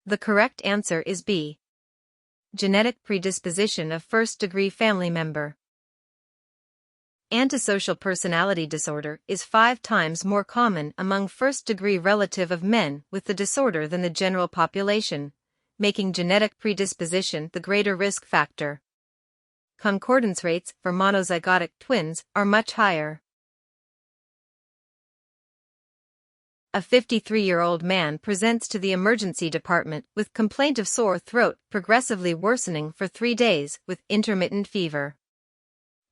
The correct answer is B. Genetic predisposition of first-degree family member. Antisocial personality disorder is 5 times more common among first-degree relative of men with the disorder than the general population, making genetic predisposition the greater risk factor. Concordance rates for monozygotic twins are much higher. A 53-year-old man presents to the emergency department with complaint of sore throat progressively worsening for 3 days with intermittent fever.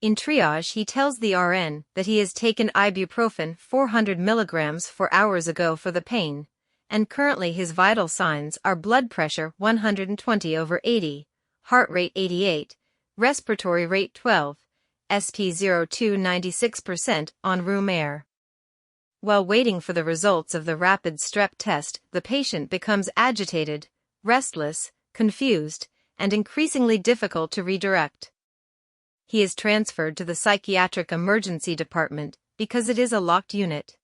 In triage, he tells the RN that he has taken ibuprofen 400 mg 4 hours ago for the pain, and currently his vital signs are blood pressure 120/80, heart rate 88, respiratory rate 12, SP02 96% on room air. While waiting for the results of the rapid strep test, the patient becomes agitated, restless, confused, and increasingly difficult to redirect. He is transferred to the psychiatric emergency department because it is a locked unit.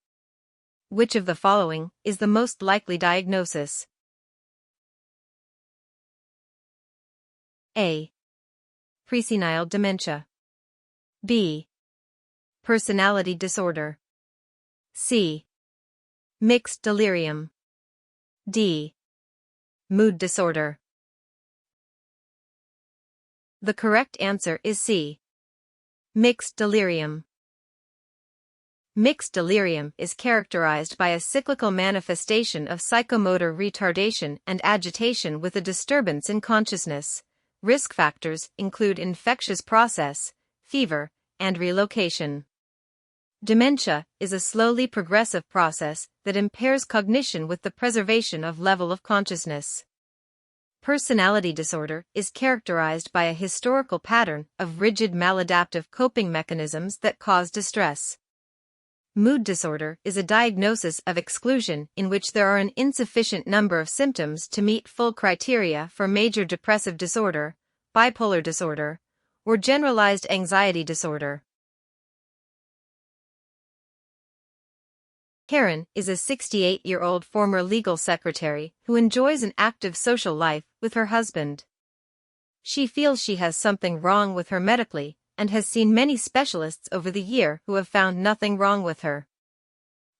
Which of the following is the most likely diagnosis? A. Presenile dementia. B. Personality disorder. C. Mixed delirium. D. Mood disorder. The correct answer is C. Mixed delirium. Mixed delirium is characterized by a cyclical manifestation of psychomotor retardation and agitation with a disturbance in consciousness. Risk factors include infectious process, fever, and relocation. Dementia is a slowly progressive process that impairs cognition with the preservation of level of consciousness. Personality disorder is characterized by a historical pattern of rigid maladaptive coping mechanisms that cause distress. Mood disorder is a diagnosis of exclusion in which there are an insufficient number of symptoms to meet full criteria for major depressive disorder, bipolar disorder, or generalized anxiety disorder. Karen is a 68-year-old former legal secretary who enjoys an active social life with her husband. She feels she has something wrong with her medically and has seen many specialists over the year who have found nothing wrong with her.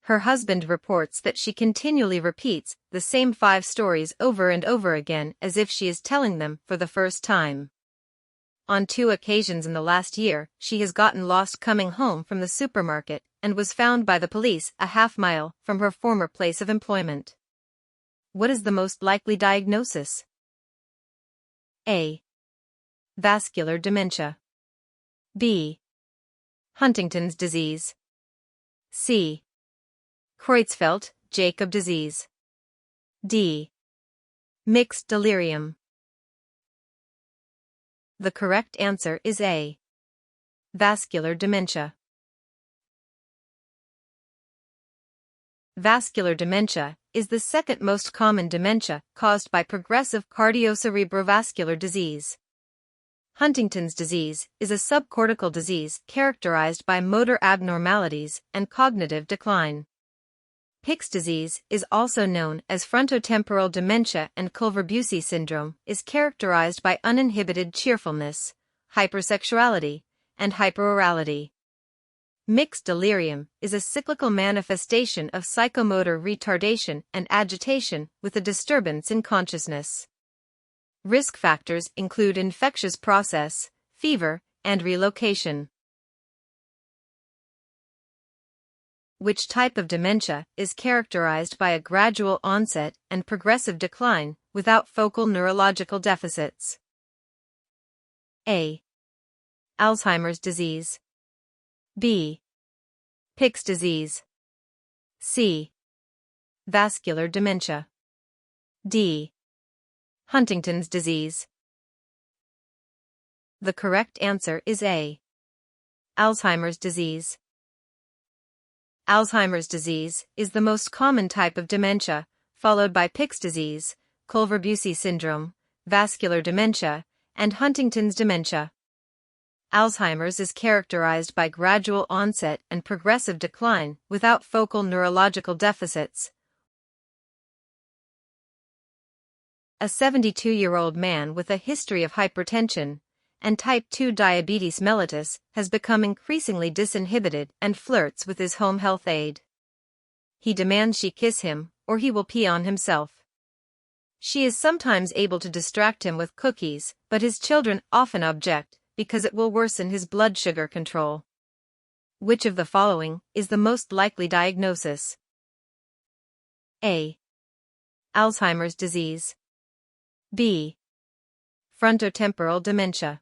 Her husband reports that she continually repeats the same 5 stories over and over again as if she is telling them for the first time. On 2 occasions in the last year, she has gotten lost coming home from the supermarket and was found by the police a half-mile from her former place of employment. What is the most likely diagnosis? A. Vascular dementia. B. Huntington's disease. C. Creutzfeldt-Jakob disease. D. Mixed delirium. The correct answer is A. Vascular dementia. Vascular dementia is the second most common dementia caused by progressive cardiocerebrovascular disease. Huntington's disease is a subcortical disease characterized by motor abnormalities and cognitive decline. Pick's disease is also known as frontotemporal dementia, and Culver-Bucy syndrome is characterized by uninhibited cheerfulness, hypersexuality, and hyperorality. Mixed delirium is a cyclical manifestation of psychomotor retardation and agitation with a disturbance in consciousness. Risk factors include infectious process, fever, and relocation. Which type of dementia is characterized by a gradual onset and progressive decline without focal neurological deficits? A. Alzheimer's disease. B. Pick's disease. C. Vascular dementia. D. Huntington's disease. The correct answer is A. Alzheimer's disease. Alzheimer's disease is the most common type of dementia, followed by Pick's disease, Culver-Bucy syndrome, vascular dementia, and Huntington's dementia. Alzheimer's is characterized by gradual onset and progressive decline without focal neurological deficits. A 72-year-old man with a history of hypertension and type 2 diabetes mellitus has become increasingly disinhibited and flirts with his home health aide. He demands she kiss him, or he will pee on himself. She is sometimes able to distract him with cookies, but his children often object because it will worsen his blood sugar control. Which of the following is the most likely diagnosis? A. Alzheimer's disease. B. Frontotemporal dementia.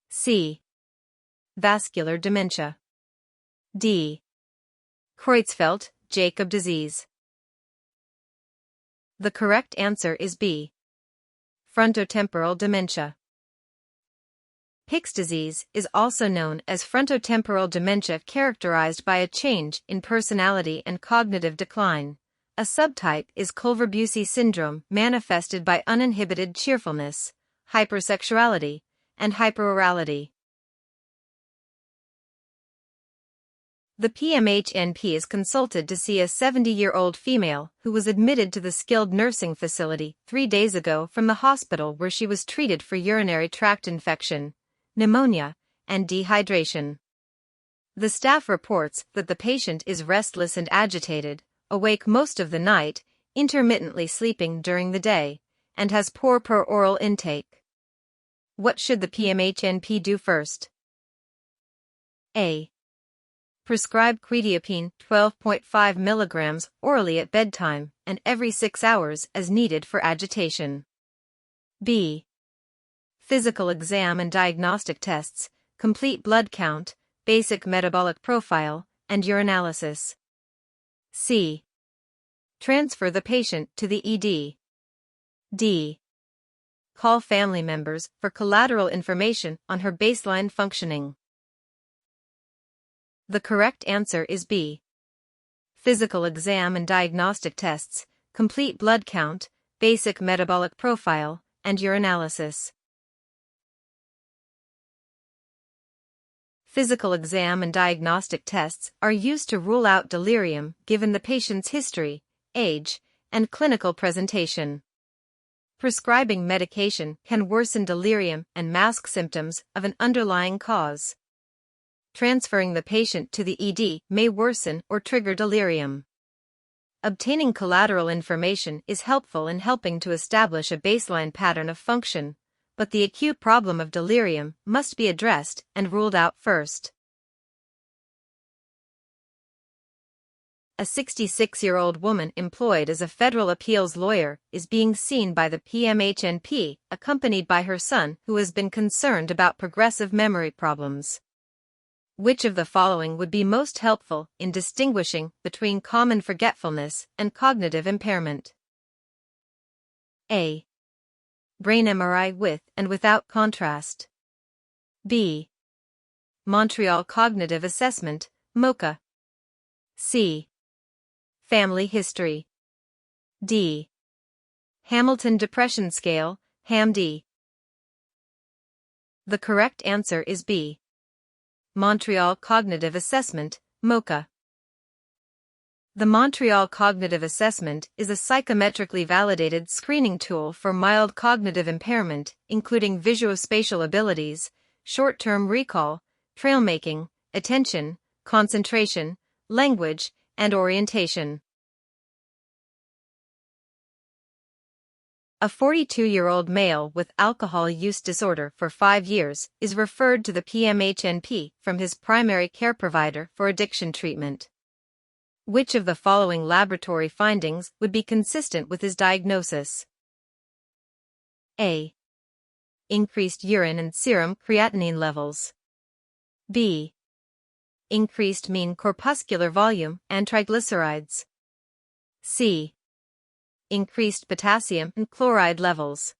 C. Vascular dementia. D. Creutzfeldt-Jakob disease. The correct answer is B. Frontotemporal dementia. Pick's disease is also known as frontotemporal dementia, characterized by a change in personality and cognitive decline. A subtype is Culver-Bucy syndrome, manifested by uninhibited cheerfulness, hypersexuality, and hyperorality. The PMHNP is consulted to see a 70-year-old female who was admitted to the skilled nursing facility 3 days ago from the hospital where she was treated for urinary tract infection, pneumonia, and dehydration. The staff reports that the patient is restless and agitated, awake most of the night, intermittently sleeping during the day, and has poor per-oral intake. What should the PMHNP do first? A. Prescribe quetiapine 12.5 mg orally at bedtime and every 6 hours as needed for agitation. B. Physical exam and diagnostic tests, complete blood count, basic metabolic profile, and urinalysis. C. Transfer the patient to the ED. D. Call family members for collateral information on her baseline functioning. The correct answer is B. Physical exam and diagnostic tests, complete blood count, basic metabolic profile, and urinalysis. Physical exam and diagnostic tests are used to rule out delirium given the patient's history, age, and clinical presentation. Prescribing medication can worsen delirium and mask symptoms of an underlying cause. Transferring the patient to the ED may worsen or trigger delirium. Obtaining collateral information is helpful in helping to establish a baseline pattern of function, but the acute problem of delirium must be addressed and ruled out first. A 66-year-old woman employed as a federal appeals lawyer is being seen by the PMHNP, accompanied by her son, who has been concerned about progressive memory problems. Which of the following would be most helpful in distinguishing between common forgetfulness and cognitive impairment? A. Brain MRI with and without contrast. B. Montreal Cognitive Assessment, MoCA. C. Family history. D. Hamilton Depression Scale, HAM-D. The correct answer is B. Montreal Cognitive Assessment, MoCA. The Montreal Cognitive Assessment is a psychometrically validated screening tool for mild cognitive impairment, including visuospatial abilities, short-term recall, trail-making, attention, concentration, language, and orientation. A 42-year-old male with alcohol use disorder for 5 years is referred to the PMHNP from his primary care provider for addiction treatment. Which of the following laboratory findings would be consistent with his diagnosis? A. Increased urine and serum creatinine levels. B. Increased mean corpuscular volume and triglycerides. C. Increased potassium and chloride levels.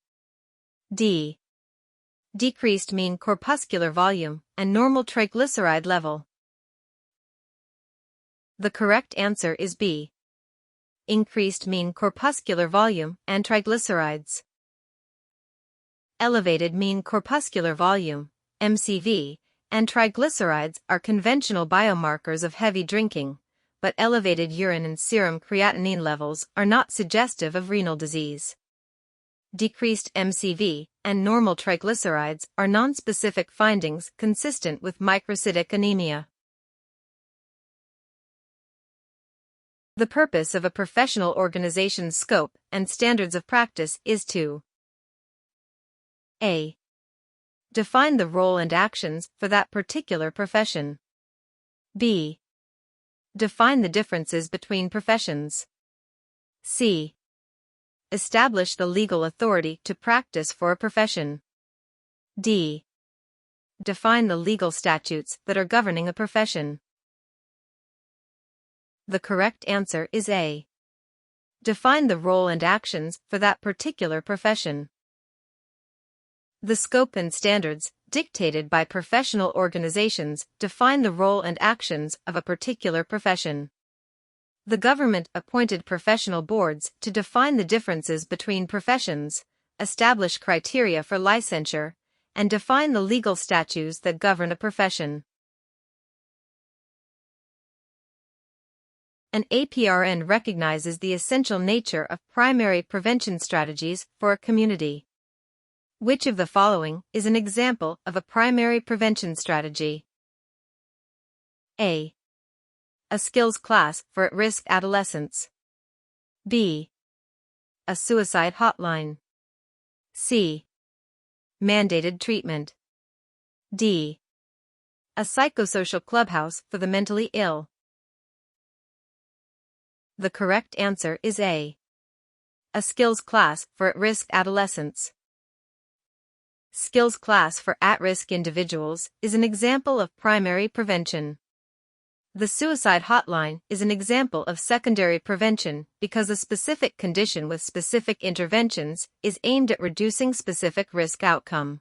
D. Decreased mean corpuscular volume and normal triglyceride level. The correct answer is B. Increased mean corpuscular volume and triglycerides. Elevated mean corpuscular volume, MCV, and triglycerides are conventional biomarkers of heavy drinking, but elevated urine and serum creatinine levels are not suggestive of renal disease. Decreased MCV and normal triglycerides are nonspecific findings consistent with microcytic anemia. The purpose of a professional organization's scope and standards of practice is to A. Define the role and actions for that particular profession. B. Define the differences between professions. C. Establish the legal authority to practice for a profession. D. Define the legal statutes that are governing a profession. The correct answer is A. Define the role and actions for that particular profession. The scope and standards, dictated by professional organizations, define the role and actions of a particular profession. The government-appointed professional boards to define the differences between professions, establish criteria for licensure, and define the legal statutes that govern a profession. An APRN recognizes the essential nature of primary prevention strategies for a community. Which of the following is an example of a primary prevention strategy? A. A skills class for at-risk adolescents. B. A suicide hotline. C. Mandated treatment. D. A psychosocial clubhouse for the mentally ill. The correct answer is A. A skills class for at-risk adolescents. Skills class for at-risk individuals is an example of primary prevention. The suicide hotline is an example of secondary prevention because a specific condition with specific interventions is aimed at reducing specific risk outcome.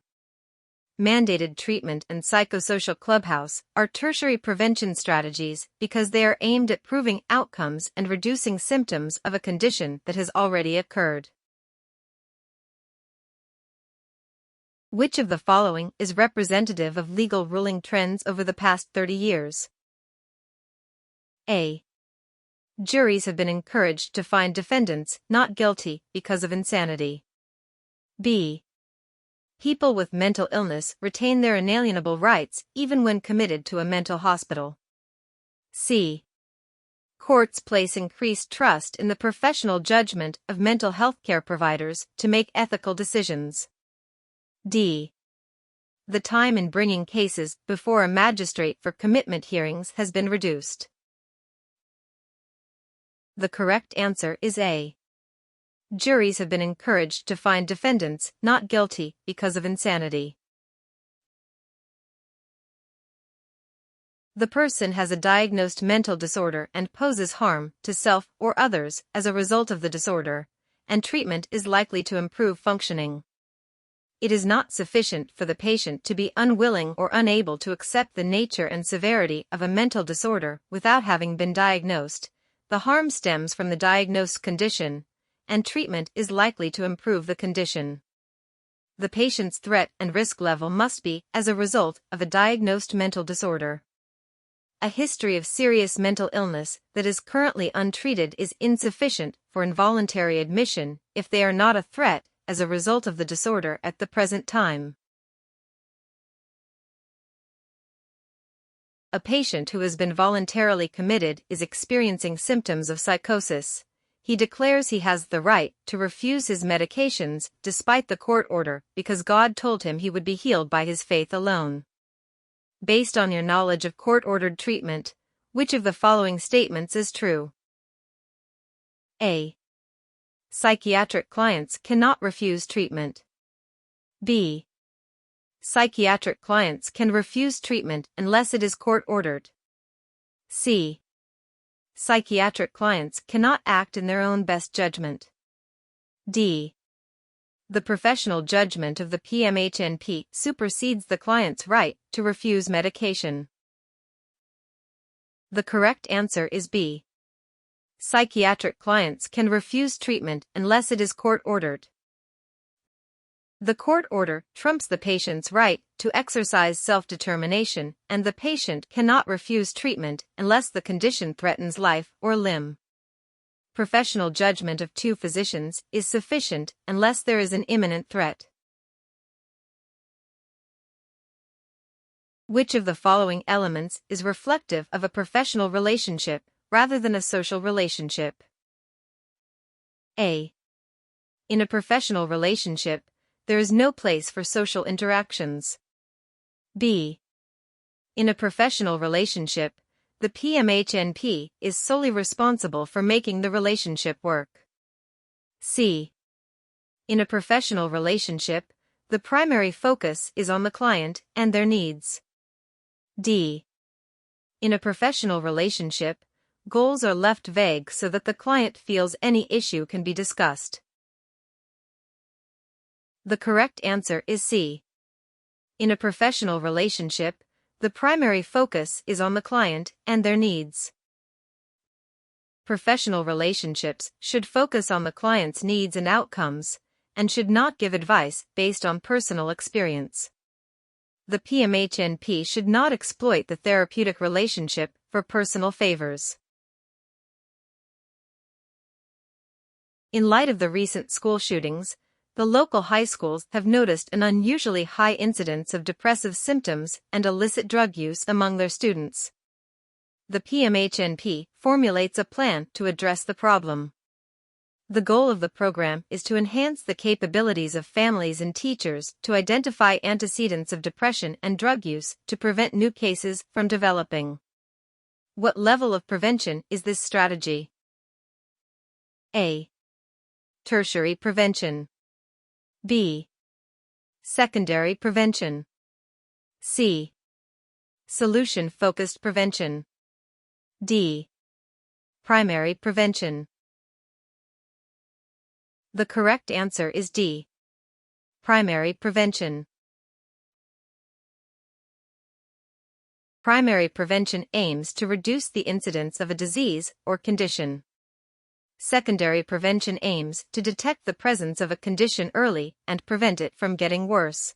Mandated treatment and psychosocial clubhouse are tertiary prevention strategies because they are aimed at proving outcomes and reducing symptoms of a condition that has already occurred. Which of the following is representative of legal ruling trends over the past 30 years? A. Juries have been encouraged to find defendants not guilty because of insanity. B. People with mental illness retain their inalienable rights even when committed to a mental hospital. C. Courts place increased trust in the professional judgment of mental health care providers to make ethical decisions. D. The time in bringing cases before a magistrate for commitment hearings has been reduced. The correct answer is A. Juries have been encouraged to find defendants not guilty because of insanity. The person has a diagnosed mental disorder and poses harm to self or others as a result of the disorder, and treatment is likely to improve functioning. It is not sufficient for the patient to be unwilling or unable to accept the nature and severity of a mental disorder without having been diagnosed. the harm stems from the diagnosed condition, and treatment is likely to improve the condition. The patient's threat and risk level must be as a result of a diagnosed mental disorder. A history of serious mental illness that is currently untreated is insufficient for involuntary admission if they are not a threat as a result of the disorder at the present time. A patient who has been voluntarily committed is experiencing symptoms of psychosis. He declares he has the right to refuse his medications despite the court order because God told him he would be healed by his faith alone. Based on your knowledge of court-ordered treatment, which of the following statements is true? A. Psychiatric clients cannot refuse treatment. B. Psychiatric clients can refuse treatment unless it is court-ordered. C. Psychiatric clients cannot act in their own best judgment. D. The professional judgment of the PMHNP supersedes the client's right to refuse medication. The correct answer is B. Psychiatric clients can refuse treatment unless it is court-ordered. The court order trumps the patient's right to exercise self-determination, and the patient cannot refuse treatment unless the condition threatens life or limb. Professional judgment of two physicians is sufficient unless there is an imminent threat. Which of the following elements is reflective of a professional relationship rather than a social relationship? A. In a professional relationship, there is no place for social interactions. B. In a professional relationship, the PMHNP is solely responsible for making the relationship work. C. In a professional relationship, the primary focus is on the client and their needs. D. In a professional relationship, goals are left vague so that the client feels any issue can be discussed. The correct answer is C. In a professional relationship, the primary focus is on the client and their needs. Professional relationships should focus on the client's needs and outcomes, and should not give advice based on personal experience. The PMHNP should not exploit the therapeutic relationship for personal favors. In light of the recent school shootings, the local high schools have noticed an unusually high incidence of depressive symptoms and illicit drug use among their students. The PMHNP formulates a plan to address the problem. The goal of the program is to enhance the capabilities of families and teachers to identify antecedents of depression and drug use to prevent new cases from developing. What level of prevention is this strategy? A. Tertiary prevention. B. Secondary prevention. C. Solution-focused prevention. D. Primary prevention. The correct answer is D. Primary prevention. Primary prevention aims to reduce the incidence of a disease or condition. Secondary prevention aims to detect the presence of a condition early and prevent it from getting worse.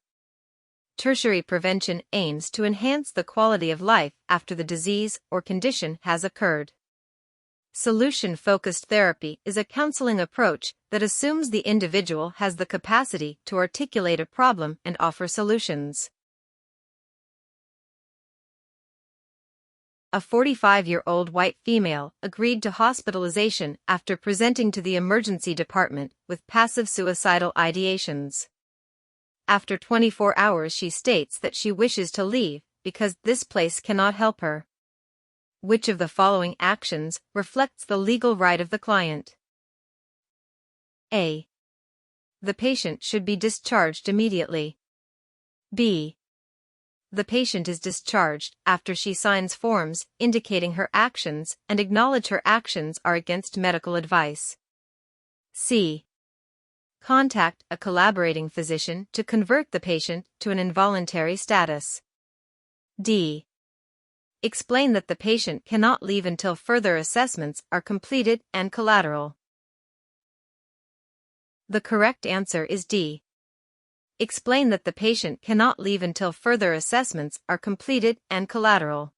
Tertiary prevention aims to enhance the quality of life after the disease or condition has occurred. Solution-focused therapy is a counseling approach that assumes the individual has the capacity to articulate a problem and offer solutions. A 45-year-old white female agreed to hospitalization after presenting to the emergency department with passive suicidal ideations. After 24 hours, she states that she wishes to leave because this place cannot help her. Which of the following actions reflects the legal right of the client? A. The patient should be discharged immediately. B. The patient is discharged after she signs forms indicating her actions and acknowledge her actions are against medical advice. C. Contact a collaborating physician to convert the patient to an involuntary status. D. Explain that the patient cannot leave until further assessments are completed and collateral. The correct answer is D. Explain that the patient cannot leave until further assessments are completed and collateral.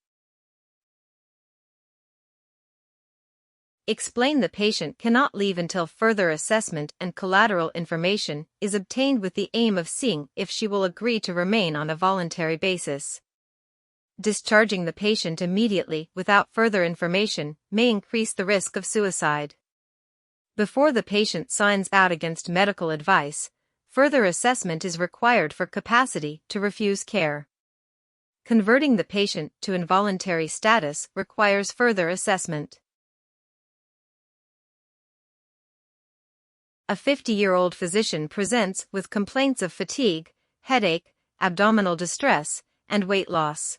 Explain the patient cannot leave until further assessment and collateral information is obtained with the aim of seeing if she will agree to remain on a voluntary basis. Discharging the patient immediately without further information may increase the risk of suicide. Before the patient signs out against medical advice, further assessment is required for capacity to refuse care. Converting the patient to involuntary status requires further assessment. A 50-year-old physician presents with complaints of fatigue, headache, abdominal distress, and weight loss.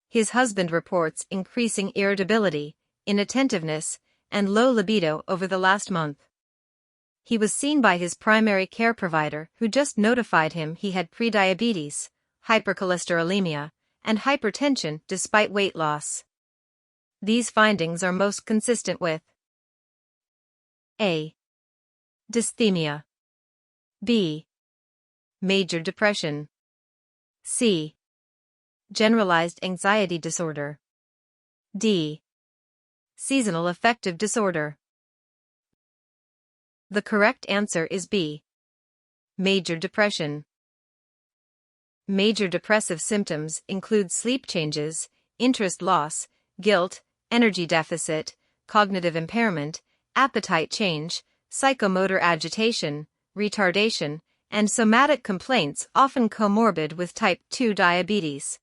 His husband reports increasing irritability, inattentiveness, and low libido over the last month. He was seen by his primary care provider, who just notified him he had prediabetes, hypercholesterolemia, and hypertension despite weight loss. These findings are most consistent with A. Dysthymia, B. Major depression, C. Generalized anxiety disorder, D. Seasonal affective disorder. The correct answer is B. Major depression. Major depressive symptoms include sleep changes, interest loss, guilt, energy deficit, cognitive impairment, appetite change, psychomotor agitation, retardation, and somatic complaints often comorbid with type 2 diabetes.